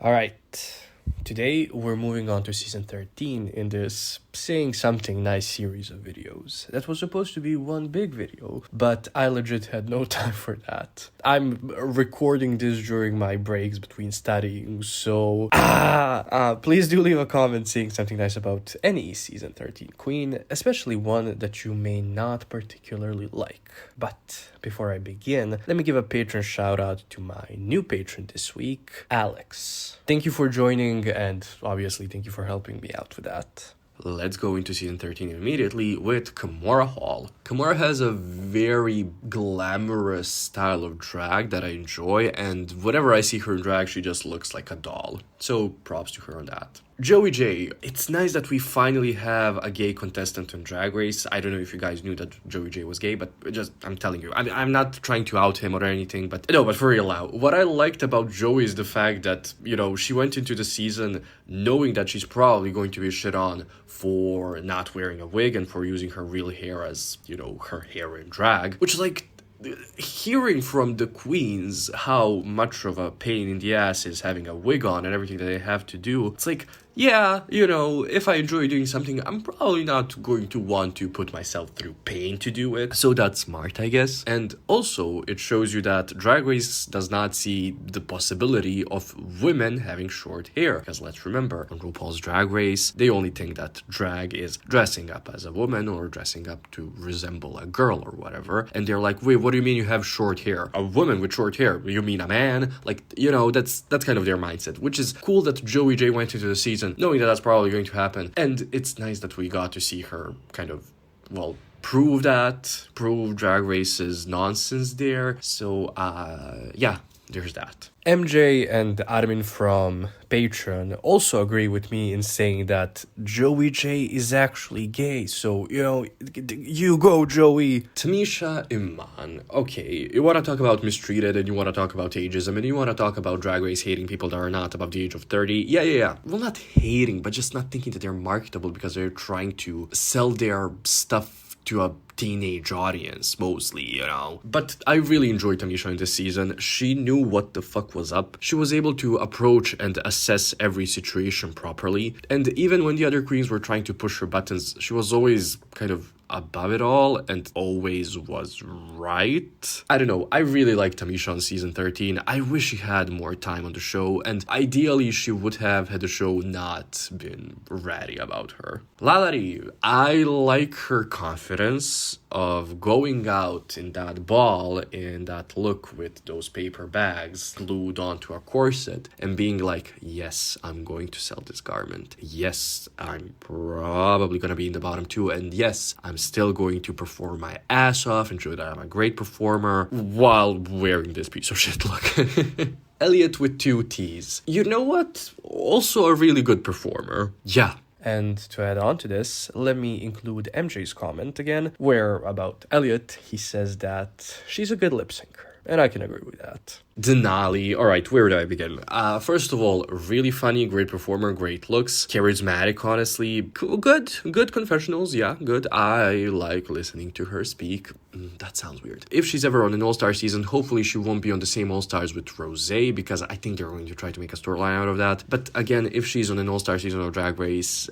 All right. Today we're moving on to season 13 in this Saying Something Nice series of videos. That was supposed to be one big video, but I legit had no time for that. I'm recording this during my breaks between studying, so please do leave a comment saying something nice about any season 13 queen, especially one that you may not particularly like. But before I begin, let me give a patron shout out to my new patron this week, Alex. Thank you for joining, and obviously thank you for helping me out with that. Let's go into season 13 immediately with Kahmora Hall. Kahmora has a very glamorous style of drag that I enjoy, and whenever I see her in drag, she just looks like a doll. So props to her on that. Joey J, it's nice that we finally have a gay contestant on Drag Race. I don't know if you guys knew that Joey J was gay, but I'm telling you, I'm not trying to out him or anything, but for real now, what I liked about Joey is the fact that, she went into the season knowing that she's probably going to be shit on for not wearing a wig and for using her real hair as, her hair in drag, which is like, hearing from the queens how much of a pain in the ass is having a wig on and everything that they have to do, it's like, yeah, if I enjoy doing something, I'm probably not going to want to put myself through pain to do it. So that's smart, I guess. And also, it shows you that Drag Race does not see the possibility of women having short hair. Because let's remember, on RuPaul's Drag Race, they only think that drag is dressing up as a woman or dressing up to resemble a girl or whatever. And they're like, wait, what do you mean you have short hair? A woman with short hair? You mean a man? Like, that's kind of their mindset, which is cool that Joey J went into the season knowing that that's probably going to happen. And it's nice that we got to see her kind of, prove Drag Race's nonsense there. So, there's that. MJ and Armin from Patron also agree with me in saying that Joey J is actually gay. So, you go, Joey. Tamisha Iman. Okay, you want to talk about mistreated and you want to talk about ageism and you want to talk about Drag Race hating people that are not above the age of 30. Yeah. Well, not hating, but just not thinking that they're marketable because they're trying to sell their stuff to a teenage audience, mostly, But I really enjoyed Tamisha in this season. She knew what the fuck was up. She was able to approach and assess every situation properly. And even when the other queens were trying to push her buttons, she was always kind of above it all and always was right. I don't know, I really like Tamisha on season 13. I wish she had more time on the show, and ideally she would have had the show not been ratty about her. LaLa Ri, I like her confidence of going out in that ball in that look with those paper bags glued onto a corset and being like, yes, I'm going to sell this garment. Yes, I'm probably gonna be in the bottom too, and yes, I'm still going to perform my ass off and show that I'm a great performer while wearing this piece of shit look. Elliott with 2 T's. You know what? Also a really good performer. Yeah. And to add on to this, let me include MJ's comment again, where about Elliott, he says that she's a good lip syncer. And I can agree with that. Denali. Alright, where do I begin? First of all, really funny, great performer, great looks, charismatic, honestly. Good confessionals, yeah, good. I like listening to her speak. That sounds weird. If she's ever on an All-Star season, hopefully she won't be on the same All-Stars with Rosé, because I think they're going to try to make a storyline out of that. But again, if she's on an All-Star season of Drag Race,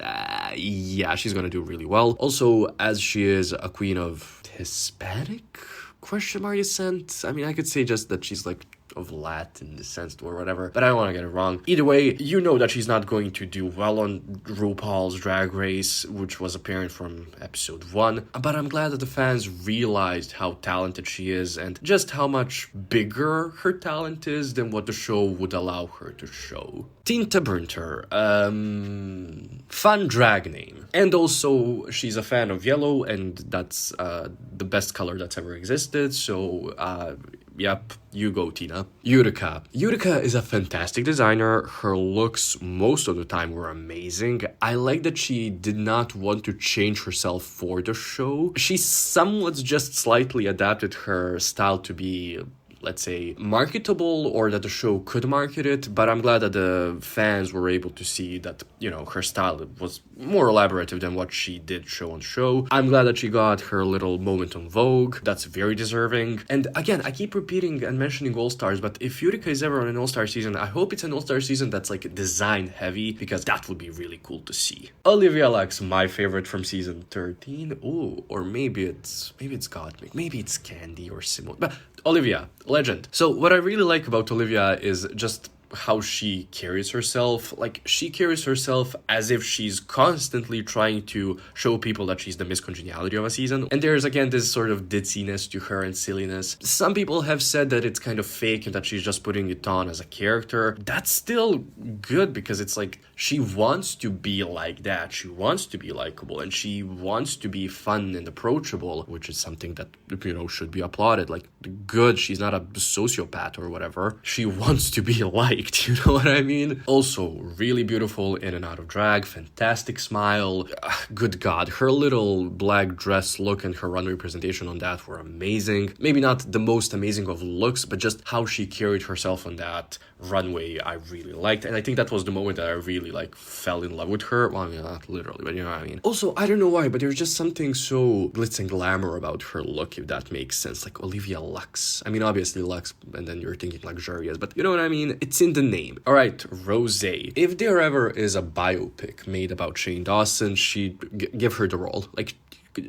she's gonna do really well. Also, as she is a queen of Hispanic? Question mark descent? I mean, I could say just that she's like of Latin descent or whatever, but I don't want to get it wrong. Either way, you know that she's not going to do well on RuPaul's Drag Race, which was apparent from episode 1, but I'm glad that the fans realized how talented she is and just how much bigger her talent is than what the show would allow her to show. Tinta Brunter, fun drag name. And also, she's a fan of yellow, and that's the best color that's ever existed, so yep, you go, Tina. Utica. Utica is a fantastic designer. Her looks most of the time were amazing. I like that she did not want to change herself for the show. She somewhat just slightly adapted her style to be let's say, marketable or that the show could market it, but I'm glad that the fans were able to see that, you know, her style was more elaborative than what she did show on show. I'm glad that she got her little moment on Vogue. That's very deserving. And again, I keep repeating and mentioning All-Stars, but if Utica is ever on an All-Star season, I hope it's an All-Star season that's like design heavy, because that would be really cool to see. Olivia Lux, my favorite from season 13. Ooh, or maybe it's Gottmik, maybe it's Kandy or Symone, but Olivia, legend. So what I really like about Olivia is just how she carries herself. Like, she carries herself as if she's constantly trying to show people that she's the Miss Congeniality of a season. And there's again this sort of ditziness to her and silliness. Some people have said that it's kind of fake and that she's just putting it on as a character. That's still good, because it's like she wants to be like that. She wants to be likable, and she wants to be fun and approachable, which is something that, you know, should be applauded. Like, good, she's not a sociopath or whatever. She wants to be liked. You know what I mean? Also, really beautiful in and out of drag, fantastic smile. Good God, her little black dress look and her runway presentation on that were amazing. Maybe not the most amazing of looks, but just how she carried herself on that runway I really liked. And I think that was the moment that I really like fell in love with her. Well, I mean, not literally, but you know what I mean. Also, I don't know why, but there's just something so glitz and glamour about her look, if that makes sense. Like Olivia Lux. I mean, obviously Lux, and then you're thinking luxurious, but you know what I mean? It's in the name. All right, Rosé. If there ever is a biopic made about Shane Dawson, she'd give her the role. Like,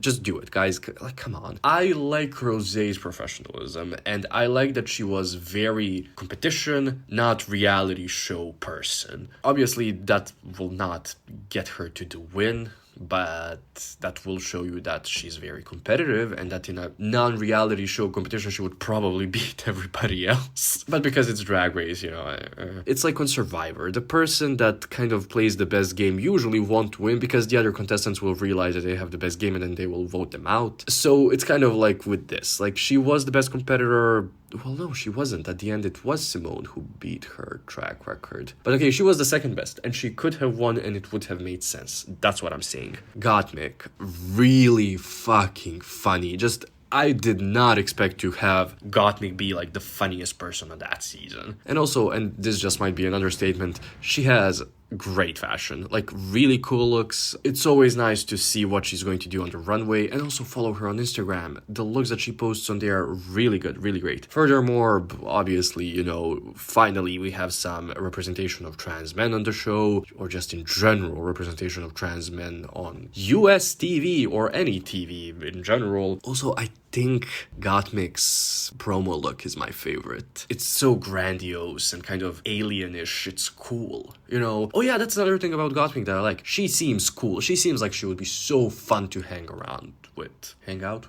just do it, guys. Like, come on. I like Rosé's professionalism, and I like that she was very competition, not reality show person. Obviously, that will not get her to the win, but that will show you that she's very competitive, and that in a non-reality show competition she would probably beat everybody else. But because it's Drag Race, you know, it's like on Survivor. The person that kind of plays the best game usually won't win, because the other contestants will realize that they have the best game and then they will vote them out. So it's kind of like with this. Like, she was the best competitor. Well, no, she wasn't. At the end, it was Symone who beat her track record. But okay, she was the second best, and she could have won, and it would have made sense. That's what I'm saying. Gottmik, really fucking funny. Just, I did not expect to have Gottmik be like the funniest person on that season. And also, and this just might be an understatement, she has great fashion, like really cool looks. It's always nice to see what she's going to do on the runway, and also follow her on Instagram. The looks that she posts on there are really good, really great. Furthermore, obviously, you know, finally we have some representation of trans men on the show, or just in general representation of trans men on US TV or any TV in general. Also, I think Gottmik's promo look is my favorite. It's so grandiose and kind of alienish. It's cool, you know. Oh yeah, that's another thing about Gottmik that I like. She seems cool. She seems like she would be so fun to hang around with. Hang around?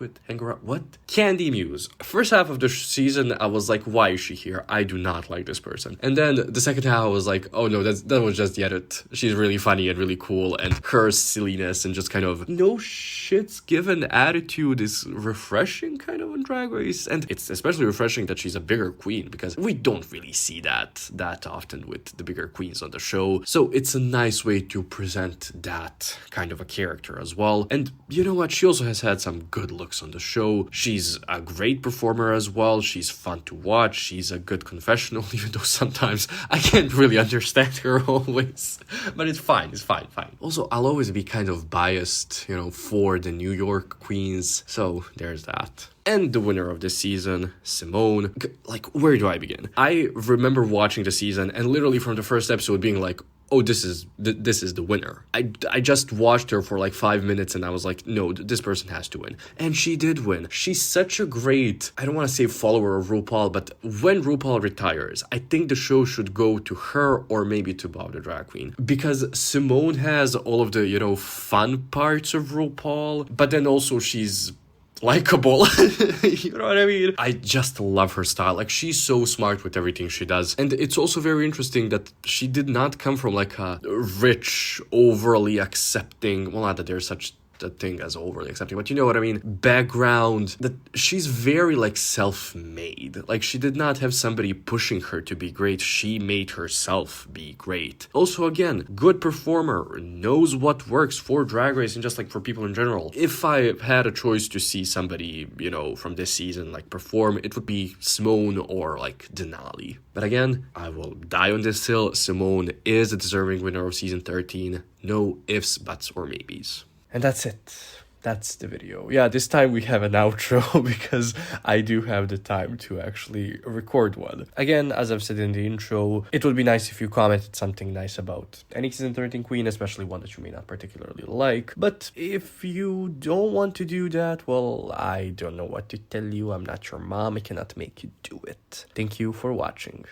What? Kandy Muse. First half of the season, I was like, why is she here? I do not like this person. And then the second half, I was like, oh no, that was just the edit. She's really funny and really cool, and her silliness and just kind of no shits given attitude is refreshing kind of on Drag Race. And it's especially refreshing that she's a bigger queen, because we don't really see that often with the bigger queens on the show. So it's a nice way to present that kind of a character as well. And you know what? She also has had some good looks on the show. She's a great performer as well. She's fun to watch. She's a good confessional, even though sometimes I can't really understand her always. But it's fine. It's fine. Also, I'll always be kind of biased, you know, for the New York queens. So there's that. And the winner of this season, Symone. Like, where do I begin? I remember watching the season and literally from the first episode being like, oh, this is the winner. I just watched her for like 5 minutes and I was like, no, this person has to win. And she did win. She's such a great, I don't want to say follower of RuPaul, but when RuPaul retires, I think the show should go to her or maybe to Bob the Drag Queen. Because Symone has all of the, you know, fun parts of RuPaul, but then also she's likable. You know what I mean? I just love her style. Like, she's so smart with everything she does. And it's also very interesting that she did not come from like a rich, overly accepting, well, not that there's such the thing as overly accepting, but you know what I mean. Background, that she's very like self-made. Like she did not have somebody pushing her to be great. She made herself be great. Also, again, good performer, knows what works for Drag Race and just like for people in general. If I had a choice to see somebody, you know, from this season like perform, it would be Symone or like Denali. But again, I will die on this hill. Symone is a deserving winner of season 13. No ifs, buts, or maybes. And that's it. That's the video. Yeah, this time we have an outro because I do have the time to actually record one. Again, as I've said in the intro, it would be nice if you commented something nice about any season 13 queen, especially one that you may not particularly like. But if you don't want to do that, well, I don't know what to tell you. I'm not your mom. I cannot make you do it. Thank you for watching.